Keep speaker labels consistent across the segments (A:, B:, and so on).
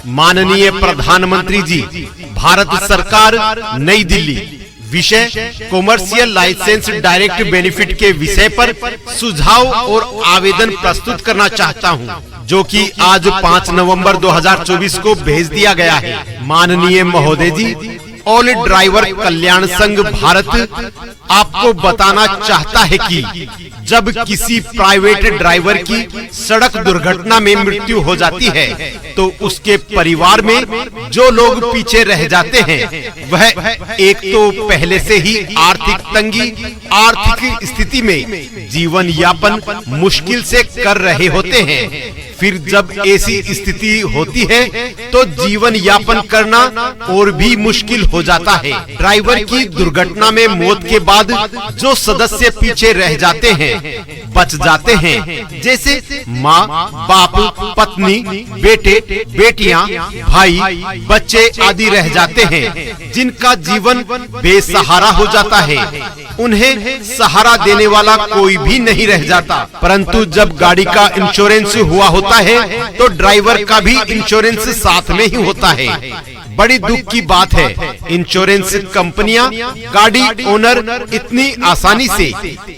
A: माननीय प्रधानमंत्री जी, भारत सरकार, नई दिल्ली। विषय कॉमर्शियल लाइसेंस डायरेक्ट बेनिफिट के विषय पर सुझाव और आवेदन प्रस्तुत करना चाहता हूं, जो कि आज 5 नवंबर 2024 को भेज दिया गया है। माननीय महोदय जी, ऑल ड्राइवर कल्याण संघ भारत आपको बताना चाहता है कि जब किसी प्राइवेट ड्राइवर की सड़क दुर्घटना में मृत्यु हो जाती है तो उसके परिवार में जो लोग पीछे रह जाते हैं वह एक तो पहले से ही आर्थिक तंगी, आर्थिक स्थिति में जीवन यापन मुश्किल से कर रहे होते हैं। फिर जब ऐसी स्थिति होती है तो जीवन यापन करना और भी मुश्किल हो जाता है। ड्राइवर की दुर्घटना में मौत के बाद जो सदस्य पीछे रह जाते हैं, बच जाते हैं, जैसे माँ, बाप, पत्नी, बेटे, बेटियाँ, भाई, बच्चे आदि रह जाते हैं, जिनका जीवन बेसहारा हो जाता है। उन्हें सहारा देने वाला कोई भी नहीं रह जाता। परंतु जब गाड़ी का इंश्योरेंस हुआ होता है तो ड्राइवर का भी इंश्योरेंस साथ में ही होता है। बड़ी दुख की बात है, इंश्योरेंस कंपनियां गाड़ी ओनर इतनी आसानी से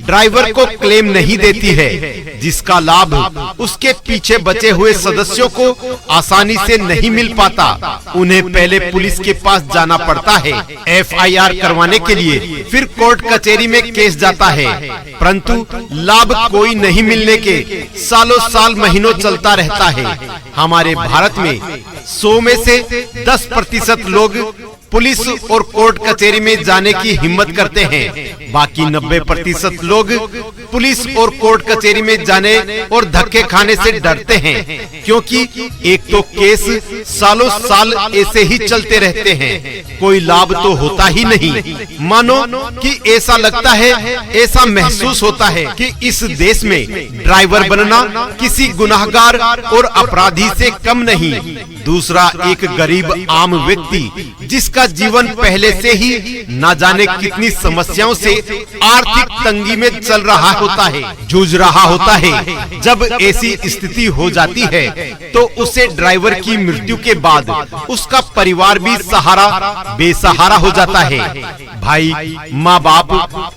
A: ड्राइवर को क्लेम नहीं देती है, जिसका लाभ उसके पीछे बचे हुए सदस्यों को आसानी से नहीं मिल पाता। उन्हें पहले पुलिस के पास जाना पड़ता है FIR करवाने के लिए, फिर कोर्ट कचहरी में केस जाता है, परंतु लाभ कोई नहीं मिलने के सालों साल महीनों चलता रहता है। हमारे भारत में 100 में से 10% लोग पुलिस और कोर्ट कचहरी में जाने की हिम्मत करते हैं। बाकी 90% लोग पुलिस और कोर्ट कचहरी में जाने और धक्के खाने से डरते हैं, क्योंकि एक तो केस सालों साल ऐसे ही चलते रहते हैं, कोई लाभ तो होता ही नहीं। मानो कि ऐसा लगता है, ऐसा महसूस होता है कि इस देश में ड्राइवर बनना किसी गुनाहगार और अपराधी से कम नहीं। दूसरा, एक गरीब आम व्यक्ति जिसका जीवन पहले से ही न जाने कितनी समस्याओं से आर्थिक तंगी में चल रहा होता है, जूझ रहा होता है। जब ऐसी स्थिति हो जाती है तो उसे ड्राइवर की मृत्यु के बाद उसका परिवार भी सहारा बेसहारा हो जाता है। भाई, माँ बाप,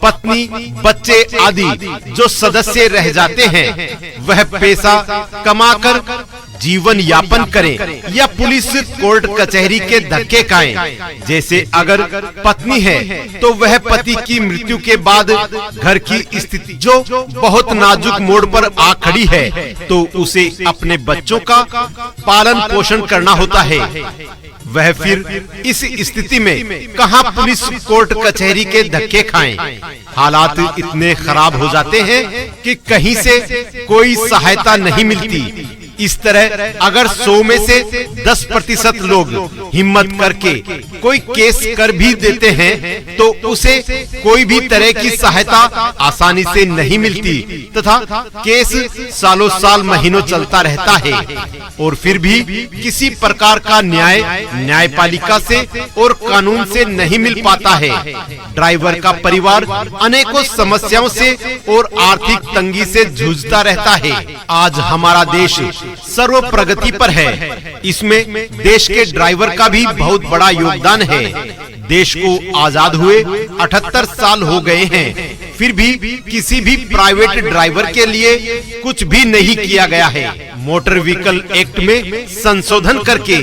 A: पत्नी, बच्चे आदि जो सदस्य रह जाते हैं वह पैसा कमाकर जीवन यापन करें या पुलिस कोर्ट कचहरी के धक्के खाएं। जैसे अगर पत्नी है तो वह पति की मृत्यु के बाद घर की स्थिति जो बहुत नाजुक मोड़ पर आ खड़ी है तो उसे अपने बच्चों का पालन पोषण करना होता है। वह फिर इस स्थिति में कहां पुलिस कोर्ट कचहरी के धक्के खाएं। हालात इतने खराब हो जाते हैं कि कहीं से कोई सहायता नहीं मिलती। इस तरह अगर 100 में से 10% लोग हिम्मत करके कोई केस कर भी देते हैं तो उसे कोई भी तरह की सहायता आसानी से नहीं मिलती तथा केस सालों साल महीनों चलता रहता है और फिर भी किसी प्रकार का न्याय न्यायपालिका से और कानून से नहीं मिल पाता है। ड्राइवर का परिवार अनेकों समस्याओं से और आर्थिक तंगी से जूझता रहता है। आज हमारा देश सर्व प्रगति पर है, इसमें देश के ड्राइवर का भी बहुत बड़ा योगदान है। देश को आजाद हुए 78 साल हो गए हैं, फिर भी किसी भी प्राइवेट ड्राइवर के लिए कुछ भी नहीं किया गया है। मोटर व्हीकल एक्ट में संशोधन करके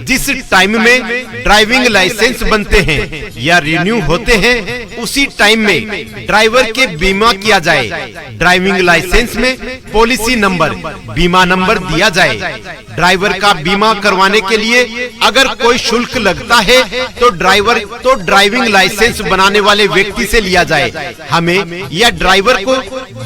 A: जिस टाइम में ड्राइविंग लाइसेंस बनते हैं या रिन्यू होते हैं उसी टाइम में ड्राइवर के बीमा किया जाए। ड्राइविंग लाइसेंस में पॉलिसी नंबर, बीमा नंबर दिया जाए। ड्राइवर का बीमा करवाने के लिए अगर कोई शुल्क लगता है तो ड्राइविंग लाइसेंस बनाने वाले व्यक्ति से लिया जाए। हमें या ड्राइवर को,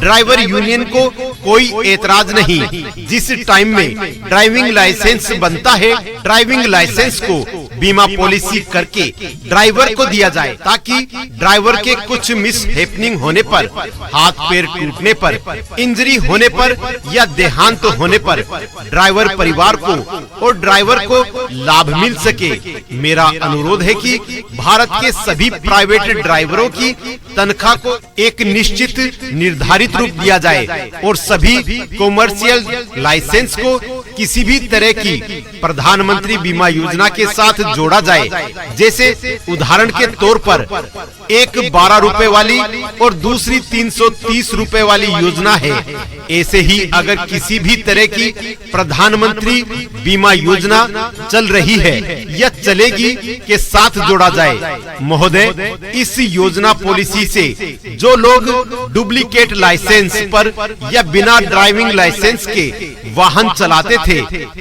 A: ड्राइवर यूनियन को कोई एतराज नहीं। जिस टाइम में ड्राइविंग लाइसेंस बनता है, ड्राइविंग लाइसेंस को बीमा पॉलिसी करके ड्राइवर को दिया जाए, ताकि ड्राइवर के कुछ मिस हैपनिंग होने पर, हाथ पैर टूटने पर, इंजरी होने पर या देहांत होने पर ड्राइवर परिवार को और ड्राइवर को लाभ मिल सके। मेरा अनुरोध है कि भारत के सभी प्राइवेट ड्राइवरों की तनख्वाह को एक निश्चित निर्धारित रूप दिया जाए और सभी कॉमर्शियल लाइसेंस को किसी भी तरह की प्रधानमंत्री बीमा योजना के साथ जोड़ा जाए, जैसे उदाहरण के तौर पर एक 12 रुपए वाली और दूसरी 330 रुपए वाली योजना है, ऐसे ही अगर किसी भी तरह की प्रधानमंत्री बीमा योजना चल रही है या चलेगी के साथ जोड़ा जाए। महोदय, इस योजना पॉलिसी से जो लोग डुप्लीकेट लाइसेंस पर या बिना ड्राइविंग लाइसेंस के वाहन चलाते थे,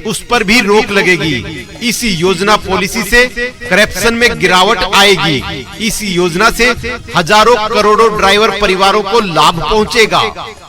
A: उस पर भी रोक लगेगी। इस योजना पॉलिसी से करप्शन में गिरावट आएगी। इस योजना से हजारों करोड़ों ड्राइवर परिवारों को लाभ पहुंचेगा।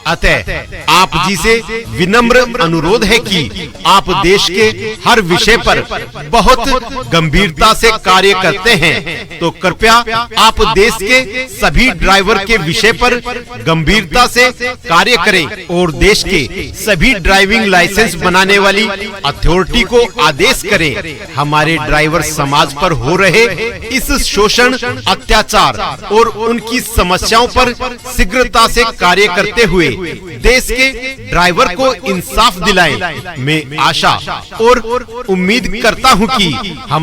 A: अतः आप जी से विनम्र अनुरोध है कि आप देश के हर विषय पर बहुत गंभीरता से कार्य करते हैं, तो कृपया आप देश के सभी ड्राइवर के विषय पर गंभीरता से कार्य करें और देश के सभी ड्राइविंग लाइसेंस बनाने वाली अथॉरिटी को आदेश करें। हमारे ड्राइवर समाज पर हो रहे इस शोषण, अत्याचार और उनकी समस्याओं पर शीघ्रता से कार्य करते हुए देश के ड्राइवर को इंसाफ दिलाएं। मैं आशा और उम्मीद करता हूं कि हम